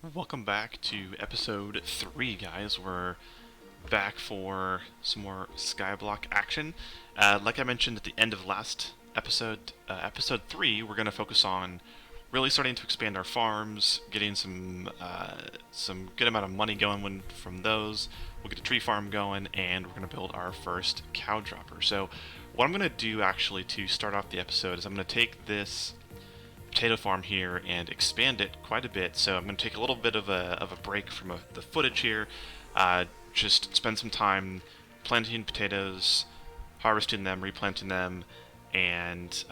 Welcome back to episode 3, guys. We're back for some more Skyblock action. Like I mentioned at the end of last episode, episode 3, we're going to focus on really starting to expand our farms, getting some good amount of money going from those. We'll get a tree farm going, and we're going to build our first cow dropper. So what I'm going to do actually to start off the episode is I'm going to take this potato farm here and expand it quite a bit. So I'm going to take a little bit of a break from the footage here, just spend some time planting potatoes, harvesting them, replanting them, and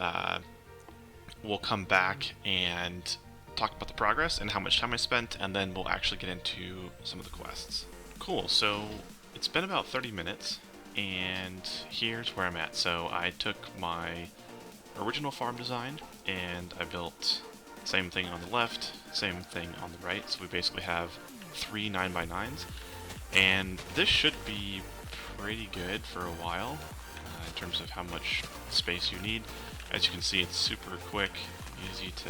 we'll come back and talk about the progress and how much time I spent, and then we'll actually get into some of the quests. Cool, so it's been about 30 minutes, and here's where I'm at. So I took my original farm design and I built same thing on the left, same thing on the right. So we basically have 3 9x9s, and this should be pretty good for a while in terms of how much space you need. As you can see, it's super quick and easy to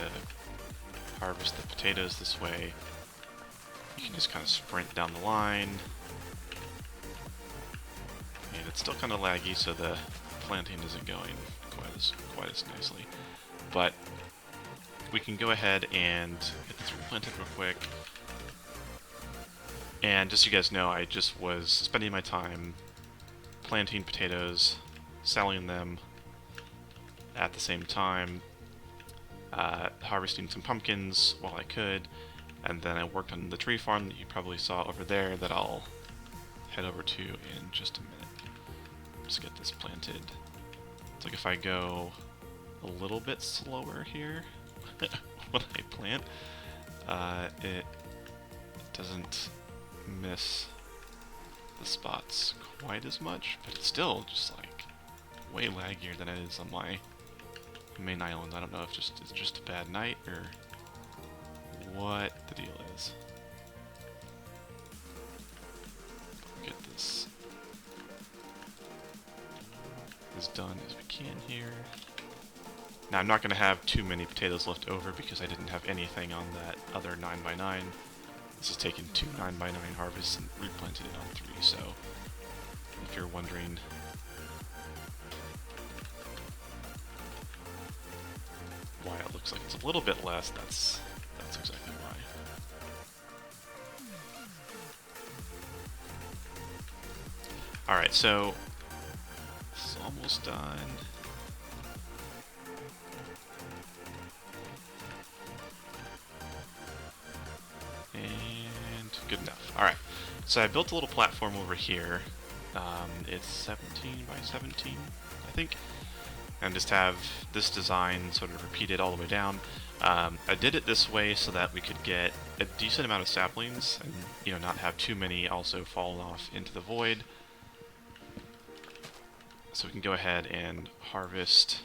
harvest the potatoes this way. You can just kind of sprint down the line, and it's still kind of laggy, so the planting isn't going quite as nicely. But we can go ahead and get this replanted real quick. And just so you guys know, I just was spending my time planting potatoes, selling them at the same time, harvesting some pumpkins while I could, and then I worked on the tree farm that you probably saw over there that I'll head over to in just a minute. Just get this planted. It's like if I go a little bit slower here when I plant, it doesn't miss the spots quite as much, but it's still just like way laggier than it is on my main island. I don't know if it's just a bad night or what the deal is. Get this as done as we can here. Now I'm not going to have too many potatoes left over because I didn't have anything on that other 9x9. This has taken 2 9x9 harvests and replanted it on 3, so if you're wondering why it looks like it's a little bit less, that's exactly why. Alright, so this is almost done. And good enough. Alright, so I built a little platform over here. It's 17 by 17, I think. And just have this design sort of repeated all the way down. I did it this way so that we could get a decent amount of saplings and not have too many also fall off into the void. So we can go ahead and harvest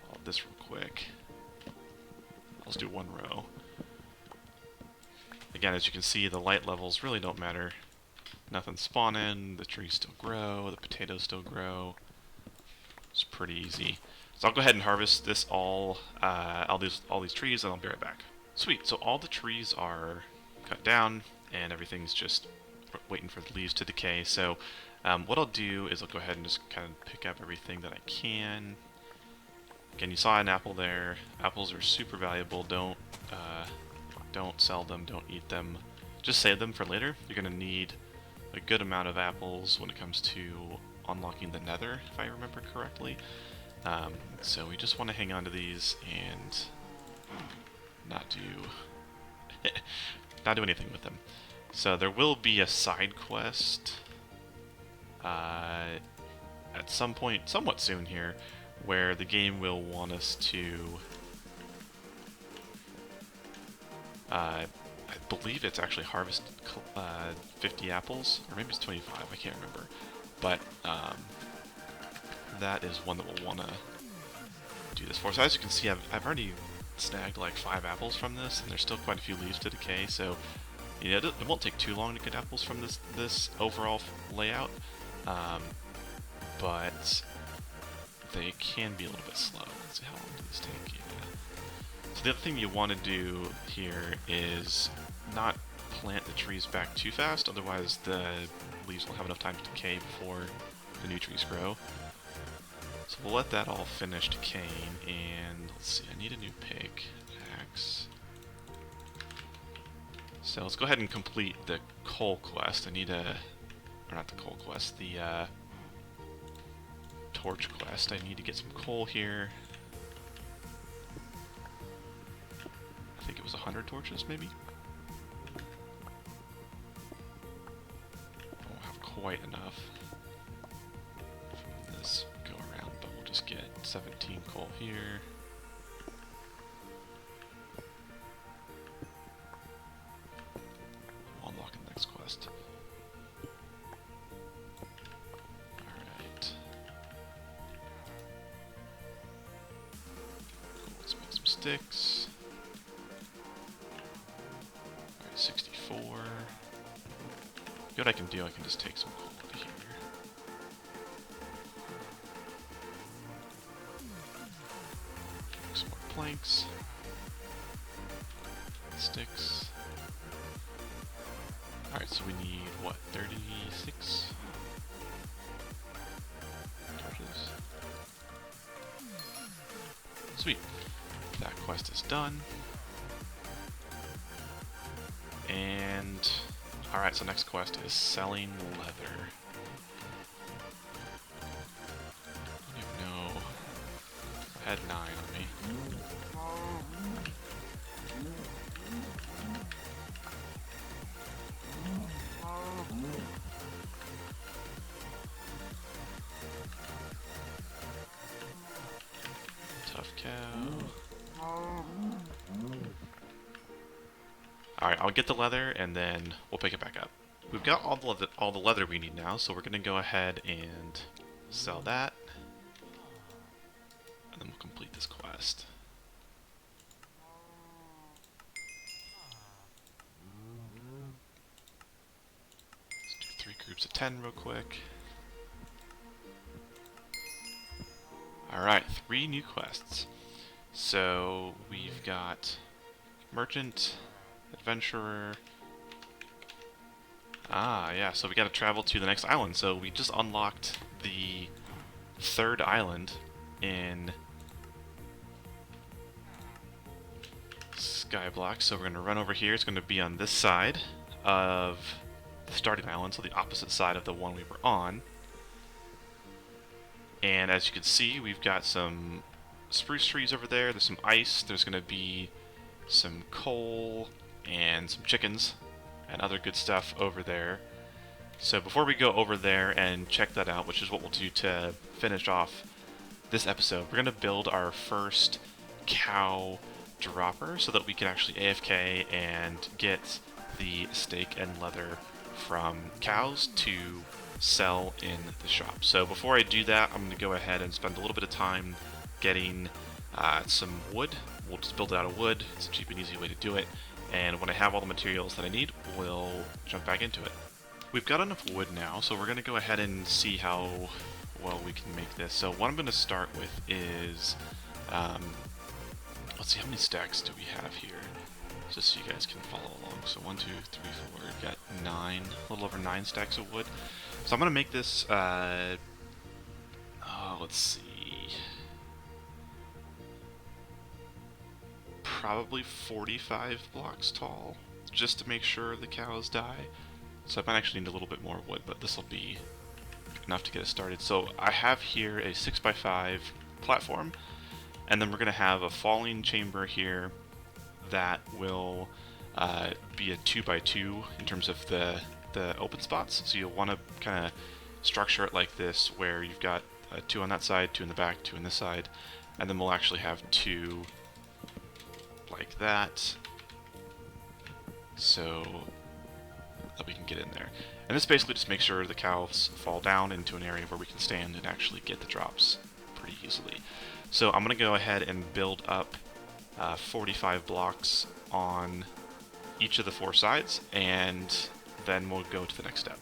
all this real quick. Let's do one row. Again, as you can see, the light levels really don't matter. Nothing's spawning, the trees still grow, the potatoes still grow. It's pretty easy. So I'll go ahead and harvest this all these trees, and I'll be right back. Sweet, so all the trees are cut down, and everything's just waiting for the leaves to decay. So what I'll do is I'll go ahead and just kind of pick up everything that I can. Again, you saw an apple there. Apples are super valuable. Don't sell them, don't eat them. Just save them for later. You're going to need a good amount of apples when it comes to unlocking the nether, if I remember correctly. So we just want to hang on to these and not do anything with them. So there will be a side quest at some point, somewhat soon here, where the game will want us to I believe it's actually harvest 50 apples, or maybe it's 25, I can't remember. But that is one that we'll want to do this for. So as you can see, I've already snagged like 5 apples from this, and there's still quite a few leaves to decay, so it won't take too long to get apples from this overall layout. But they can be a little bit slow. Let's see, how long do these take? Yeah. So the other thing you want to do here is not plant the trees back too fast, otherwise the leaves won't have enough time to decay before the new trees grow. So we'll let that all finish decaying, and let's see, I need a new pickaxe. So let's go ahead and complete the coal quest. I need a, or not the coal quest, the torch quest. I need to get some coal here. I think it was 100 torches, maybe? I won't have quite enough from this go around, but we'll just get 17 coal here. We'll unlock the next quest. Alright. Cool, let's make some sticks. 64. You know what I can do? I can just take some coal out of here. Make some more planks. Sticks. Alright, so we need, what, 36 torches? Sweet. That quest is done. And, alright, so next quest is selling leather. I don't even know. I had 9 on me. Tough cow. Alright, I'll get the leather and then we'll pick it back up. We've got all the leather we need now, so we're going to go ahead and sell that. And then we'll complete this quest. Let's do 3 groups of 10 real quick. Alright, 3 new quests. So we've got Merchant, Adventurer. Ah, yeah, so we gotta travel to the next island. So we just unlocked the 3rd island in Skyblock. So we're gonna run over here. It's gonna be on this side of the starting island, so the opposite side of the one we were on. And as you can see, we've got some spruce trees over there. There's some ice. There's gonna be some coal and some chickens and other good stuff over there. So before we go over there and check that out, which is what we'll do to finish off this episode, we're going to build our first cow dropper so that we can actually AFK and get the steak and leather from cows to sell in the shop. So before I do that, I'm going to go ahead and spend a little bit of time getting some wood. We'll just build it out of wood. It's a cheap and easy way to do it. And when I have all the materials that I need, we'll jump back into it. We've got enough wood now, so we're going to go ahead and see how well we can make this. So what I'm going to start with is, let's see, how many stacks do we have here? Just so you guys can follow along. So 1, 2, 3, 4, we've got 9, a little over 9 stacks of wood. So I'm going to make this, let's see. Probably 45 blocks tall, just to make sure the cows die. So I might actually need a little bit more wood, but this will be enough to get us started. So I have here a 6x5 platform, and then we're going to have a falling chamber here that will be a 2x2 in terms of the open spots. So you'll want to kind of structure it like this, where you've got 2 on that side, 2 in the back, 2 in this side, and then we'll actually have 2 like that, so that we can get in there. And this basically just makes sure the cows fall down into an area where we can stand and actually get the drops pretty easily. So I'm going to go ahead and build up 45 blocks on each of the 4 sides, and then we'll go to the next step.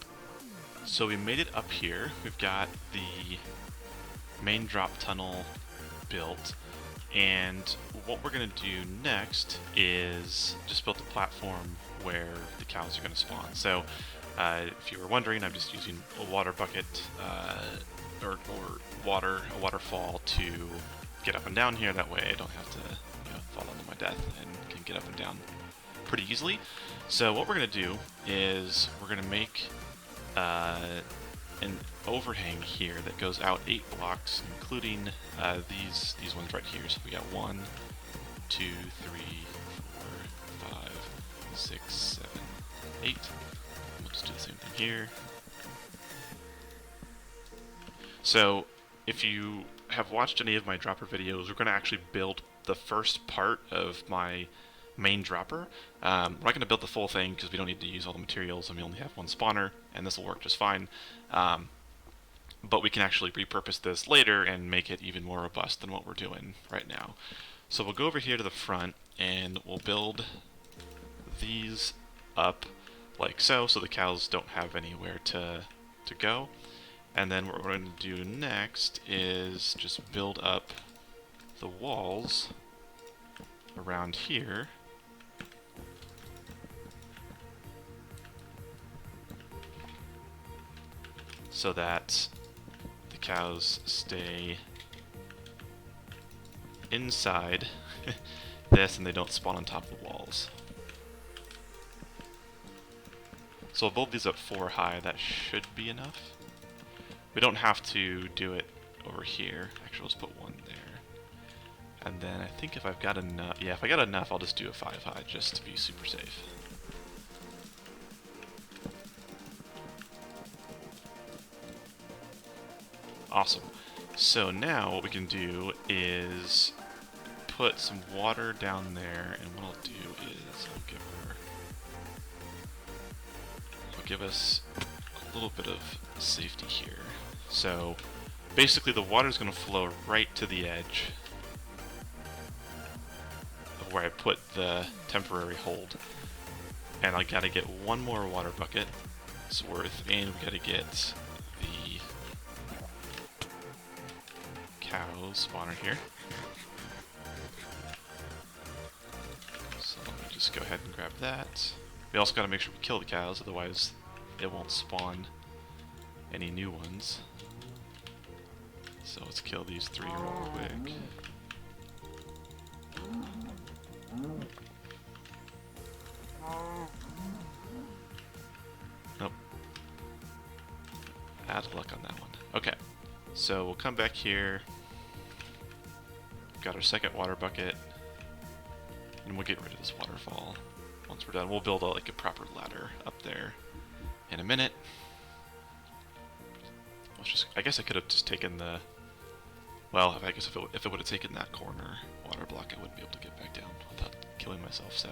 So we made it up here. We've got the main drop tunnel built. And what we're going to do next is just build a platform where the cows are going to spawn. So if you were wondering, I'm just using a water bucket or a waterfall to get up and down here. That way I don't have to fall into my death and can get up and down pretty easily. So what we're going to do is we're going to make an overhang here that goes out 8 blocks, including these ones right here. So we got 1, 2, 3, 4, 5, 6, 7, 8. We'll just do the same thing here. So if you have watched any of my dropper videos, we're going to actually build the first part of my main dropper. We're not going to build the full thing because we don't need to use all the materials and we only have one spawner, and this will work just fine. But we can actually repurpose this later and make it even more robust than what we're doing right now. So we'll go over here to the front and we'll build these up like so the cows don't have anywhere to go. And then what we're going to do next is just build up the walls around here. So that the cows stay inside this and they don't spawn on top of the walls. So we'll build these up 4 high. That should be enough. We don't have to do it over here. Actually, let's put 1 there. And then I think if I've got enough, if I got enough, I'll just do a 5 high just to be super safe. Awesome. So now what we can do is put some water down there, and what I'll do is I'll give us a little bit of safety here. So basically the water is going to flow right to the edge of where I put the temporary hold. And I gotta get 1 more water bucket worth, and we gotta get the cow spawner here. So let me just go ahead and grab that. We also gotta make sure we kill the cows, otherwise it won't spawn any new ones. So let's kill these 3 real quick. Nope. Bad luck on that one. Okay, so we'll come back here. We've got our second water bucket, and we'll get rid of this waterfall. Once we're done, we'll build like a proper ladder up there in a minute. I guess I could have just taken the... Well, I guess if it would have taken that corner water block, I wouldn't be able to get back down without killing myself, so...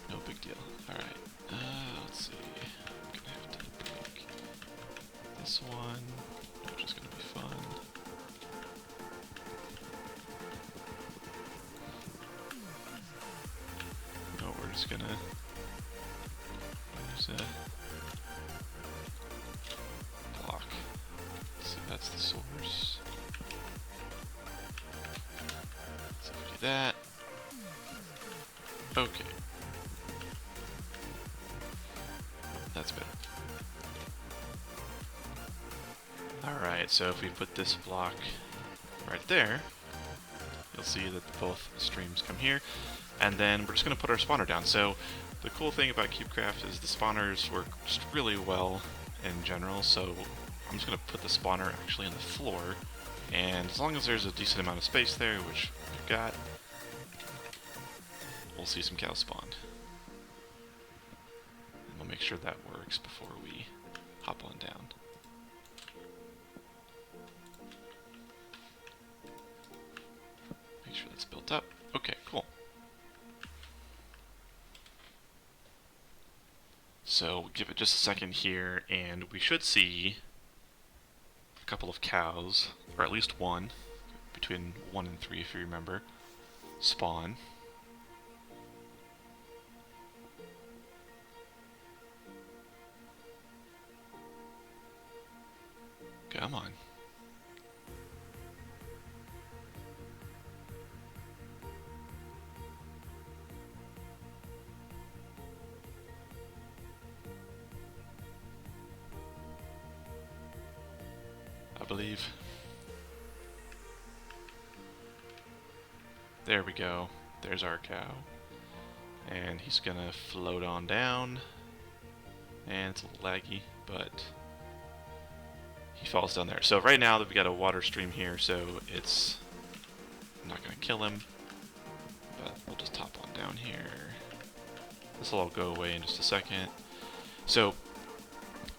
No big deal. Alright, let's see... I'm gonna have to break this one, which is gonna be fun. No, we're just gonna use a block. Let's see, that's the source. So we do that. Okay. That's better. Alright, so if we put this block right there, you'll see that both streams come here. And then we're just going to put our spawner down. So the cool thing about Cubecraft is the spawners work just really well in general. So I'm just going to put the spawner actually on the floor. And as long as there's a decent amount of space there, which we've got, we'll see some cows spawn. And we'll make sure that works before we hop on down. Make sure that's built up. Okay, cool. So we'll give it just a second here, and we should see a couple of cows, or at least one, between 1 and 3 if you remember, spawn. Come on. believe. There we go. There's our cow. And he's gonna float on down. And it's a little laggy, but he falls down there. So right now that we got a water stream here, so it's not gonna kill him. But we'll just hop on down here. This will all go away in just a second. So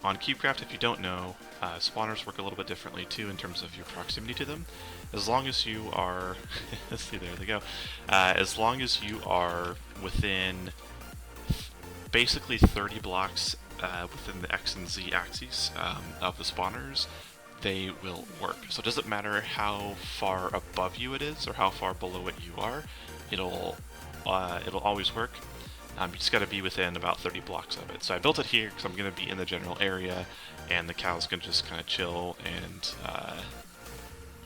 on Cubecraft, if you don't know, spawners work a little bit differently too in terms of your proximity to them. As long as you are, let's see, there they go. As long as you are within basically 30 blocks within the X and Z axes of the spawners, they will work. So it doesn't matter how far above you it is or how far below it you are, it'll always work. You just got to be within about 30 blocks of it. So I built it here because I'm going to be in the general area, and the cows can just kind of chill and,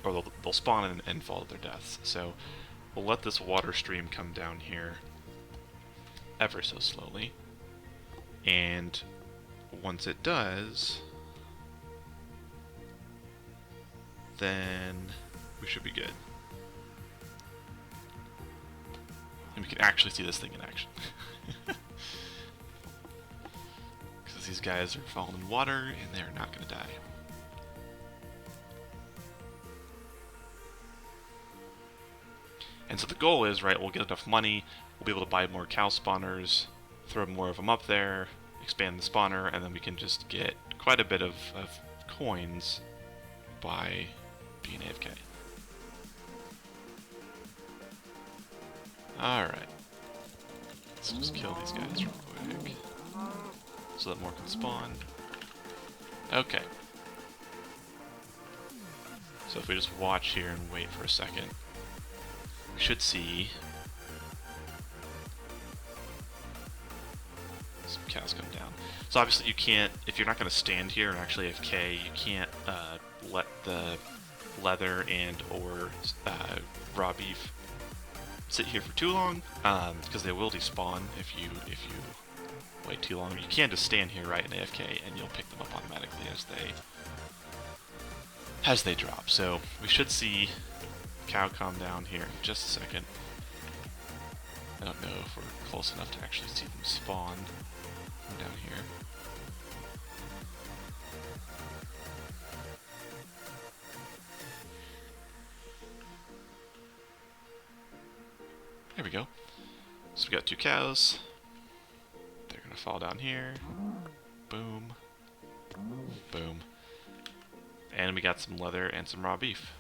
or they'll spawn and fall to their deaths. So we'll let this water stream come down here ever so slowly, and once it does, then we should be good. And we can actually see this thing in action. Because these guys are falling in water and they're not going to die. And so the goal is, right, we'll get enough money, we'll be able to buy more cow spawners, throw more of them up there, expand the spawner, and then we can just get quite a bit of coins by being AFK. Alright. Let's just kill these guys real quick, so that more can spawn. Okay. So if we just watch here and wait for a second, we should see some cows come down. So obviously you can't, if you're not going to stand here and actually AFK, you can't let the leather and or raw beef sit here for too long, because they will despawn if you wait too long. You can just stand here, right, in AFK, and you'll pick them up automatically as they drop. So we should see cow calm down here in just a second. I don't know if we're close enough to actually see them spawn from down here. There we go. So we got two cows. They're gonna fall down here. Boom. Boom. And we got some leather and some raw beef.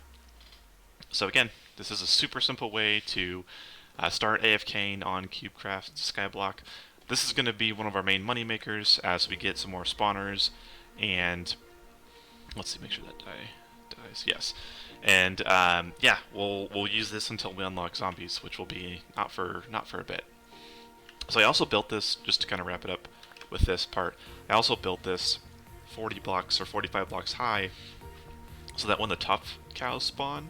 So again, this is a super simple way to start AFKing on Cubecraft Skyblock. This is going to be one of our main money makers as we get some more spawners, and let's see, make sure that dies. Yes, and yeah, we'll use this until we unlock zombies, which will be not for a bit. So I also built this, just to kind of wrap it up with this part. I also built this 40 blocks or 45 blocks high, so that when the tough cows spawn,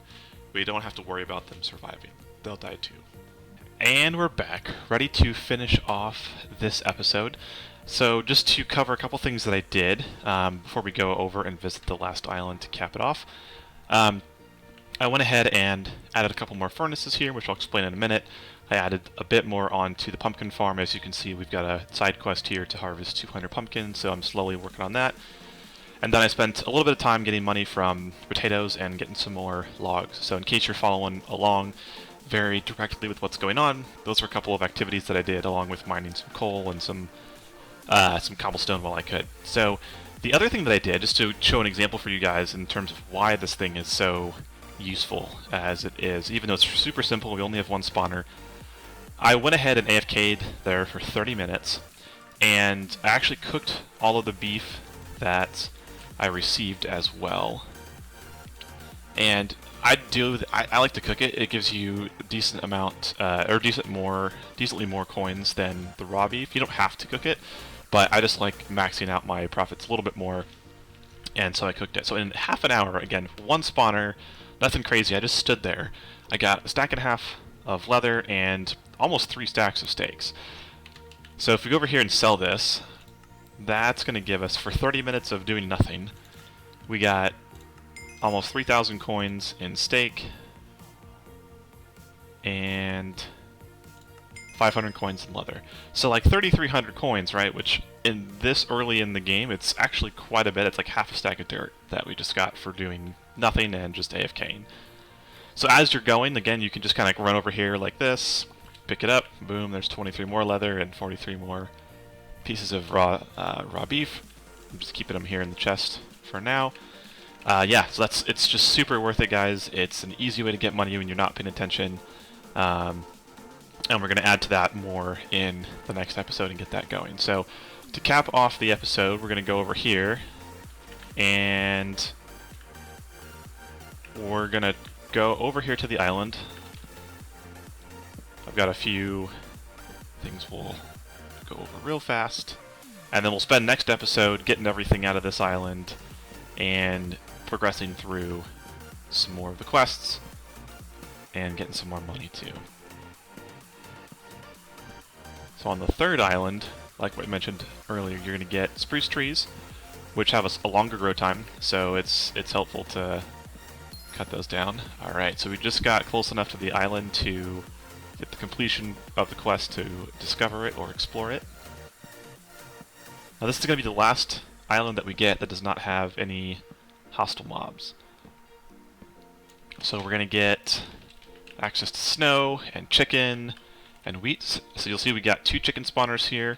we don't have to worry about them surviving. They'll die too. And we're back, ready to finish off this episode. So just to cover a couple things that I did before we go over and visit the last island to cap it off. I went ahead and added a couple more furnaces here, which I'll explain in a minute. I added a bit more onto the pumpkin farm. As you can see, we've got a side quest here to harvest 200 pumpkins, so I'm slowly working on that. And then I spent a little bit of time getting money from potatoes and getting some more logs. So in case you're following along very directly with what's going on, those were a couple of activities that I did, along with mining some coal and some cobblestone while I could. So the other thing that I did, just to show an example for you guys in terms of why this thing is so useful as it is, even though it's super simple, we only have one spawner, I went ahead and AFK'd there for 30 minutes, and I actually cooked all of the beef that I received as well. And I like to cook it. It gives you a decent amount, or decently more coins than the raw beef. You don't have to cook it, but I just like maxing out my profits a little bit more, and so I cooked it. So in half an hour, again, one spawner, nothing crazy. I just stood there. I got a stack and a half of leather and almost 3 stacks of steaks. So if we go over here and sell this, that's going to give us, for 30 minutes of doing nothing, we got almost 3,000 coins in steak, and 500 coins in leather. So like 3,300 coins, right? Which in this early in the game, it's actually quite a bit. It's like half a stack of dirt that we just got for doing nothing and just AFKing. So as you're going, again, you can just kind of run over here like this, pick it up, boom, there's 23 more leather and 43 more pieces of raw beef. I'm just keeping them here in the chest for now. Yeah, so it's just super worth it, guys. It's an easy way to get money when you're not paying attention. And we're going to add to that more in the next episode and get that going. So to cap off the episode, we're going to go over here, and we're going to go over here to the island. I've got a few things we'll go over real fast, and then we'll spend next episode getting everything out of this island and progressing through some more of the quests and getting some more money too. So on the third island, like what I mentioned earlier, you're going to get spruce trees, which have a longer grow time, so it's helpful to cut those down. Alright, so we just got close enough to the island to get the completion of the quest to discover it or explore it. Now this is going to be the last island that we get that does not have any hostile mobs. So we're going to get access to snow and chicken and wheat. So you'll see we got 2 chicken spawners here.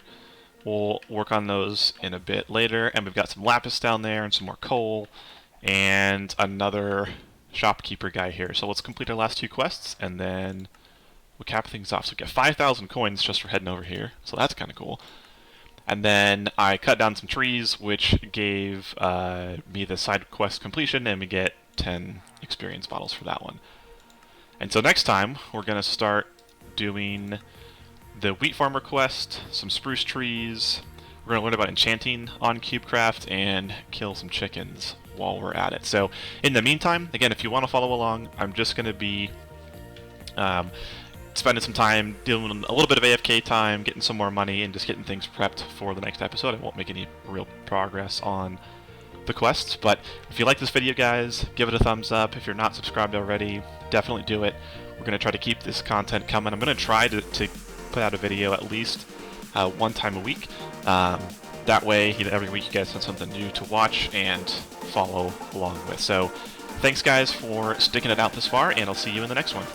We'll work on those in a bit later, and we've got some lapis down there and some more coal and another shopkeeper guy here. So let's complete our last 2 quests and then we'll cap things off. So we get 5,000 coins just for heading over here, so that's kind of cool. And then I cut down some trees, which gave me the side quest completion, and we get 10 experience bottles for that one. And so next time, we're going to start doing the wheat farmer quest, some spruce trees. We're going to learn about enchanting on Cubecraft and kill some chickens while we're at it. So in the meantime, again, if you want to follow along, I'm just going to be spending some time doing a little bit of AFK time, getting some more money, and just getting things prepped for the next episode. I won't make any real progress on the quests, but if you like this video, guys, give it a thumbs up. If you're not subscribed already, definitely do it. We're going to try to keep this content coming. I'm going to try to put out a video at least 1 time a week. That way, every week you guys have something new to watch and follow along with. So thanks, guys, for sticking it out this far, and I'll see you in the next one.